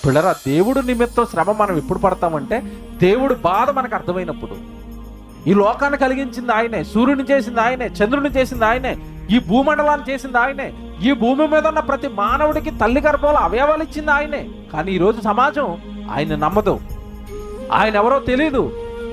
పిల్లరా, దేవుడు నిమిత్తం శ్రమ మనం ఎప్పుడు పడతామంటే దేవుడు బాధ మనకు అర్థమైనప్పుడు. ఈ లోకాన్ని కలిగించింది ఆయనే, సూర్యుని చేసింది ఆయనే, చంద్రుని చేసింది ఆయనే, ఈ భూమండలాన్ని చేసింది ఆయనే, ఈ భూమి మీద ఉన్న ప్రతి మానవుడికి తల్లి గర్భంలో అవయవాలు ఇచ్చింది ఆయనే. కానీ ఈరోజు సమాజం ఆయన నమ్మదు, ఆయన ఎవరో తెలియదు.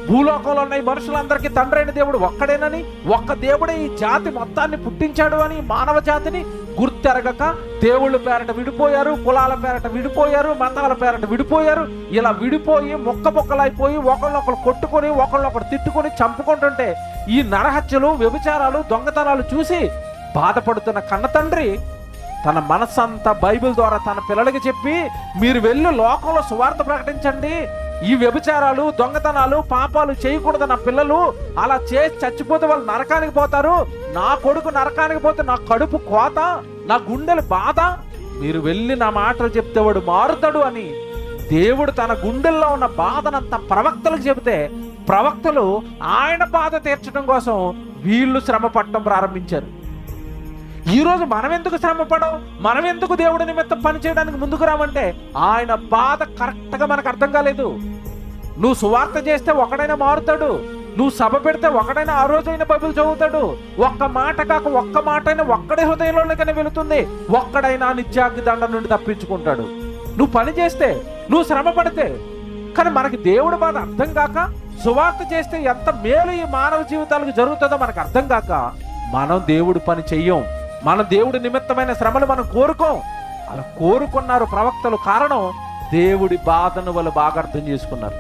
భూలోకంలో ఉన్న ఈ మనుషులందరికీ తండ్రి అయిన దేవుడు ఒక్కడేనని, ఒక్క దేవుడే ఈ జాతి మొత్తాన్ని పుట్టించాడు అని మానవ జాతిని గుర్తెరగక దేవుళ్ళ పేరట విడిపోయారు, కులాల పేరట విడిపోయారు, మతాల పేరట విడిపోయారు. ఇలా విడిపోయి మొక్కలైపోయి ఒకళ్ళొకరు కొట్టుకొని ఒకళ్ళొకరు తిట్టుకొని చంపుకుంటుంటే ఈ నరహత్యలు, వ్యభిచారాలు, దొంగతనాలు చూసి బాధపడుతున్న కన్న తండ్రి తన మనస్సంతా బైబిల్ ద్వారా తన పిల్లలకి చెప్పి, మీరు వెళ్ళి లోకంలో సువార్త ప్రకటించండి, ఈ వ్యభిచారాలు, దొంగతనాలు, పాపాలు చేయకూడదు నా పిల్లలు, అలా చేసి చచ్చిపోతే వాళ్ళు నరకానికి పోతారు, నా కొడుకు నరకానికి పోతే నా కడుపు కోత, నా గుండెలు బాధ, మీరు వెళ్ళి నా మాటలు చెప్తే వాడు మారుతాడు అని దేవుడు తన గుండెల్లో ఉన్న బాధనంతా ప్రవక్తలకు చెబితే ప్రవక్తలు ఆయన బాధ తీర్చడం కోసం వీళ్ళు శ్రమ పడటం ప్రారంభించారు. ఈరోజు మనం ఎందుకు శ్రమ పడవు, మనం ఎందుకు దేవుడి నిమిత్తం పని చేయడానికి ముందుకు రామంటే ఆయన బాధ కరెక్ట్గా మనకు అర్థం కాలేదు. నువ్వు సువార్త చేస్తే ఒకడైనా మారుతాడు, నువ్వు సభ పెడితే ఒకడైనా ఆ రోజైనా బైబిల్ చదువుతాడు, ఒక్క మాట కాక ఒక్క మాట అయినా ఒక్కడే హృదయంలోనికైనా వెళుతుంది, ఒక్కడైనా నిత్యాగ్ని దండ నుండి తప్పించుకుంటాడు. నువ్వు పని చేస్తే, నువ్వు శ్రమ పడితే. కానీ మనకి దేవుడి బాధ అర్థం కాక, సువార్త చేస్తే ఎంత మేలు ఈ మానవ జీవితాలకు జరుగుతుందో మనకు అర్థం కాక మనం దేవుడి పని చెయ్యం. మన దేవుడి నిమిత్తమైన శ్రమలు మనం కోరుకోం. అలా కోరుకున్నారు ప్రవక్తలు. కారణం దేవుడి బాధను వాళ్ళు బాగా అర్థం చేసుకున్నారు.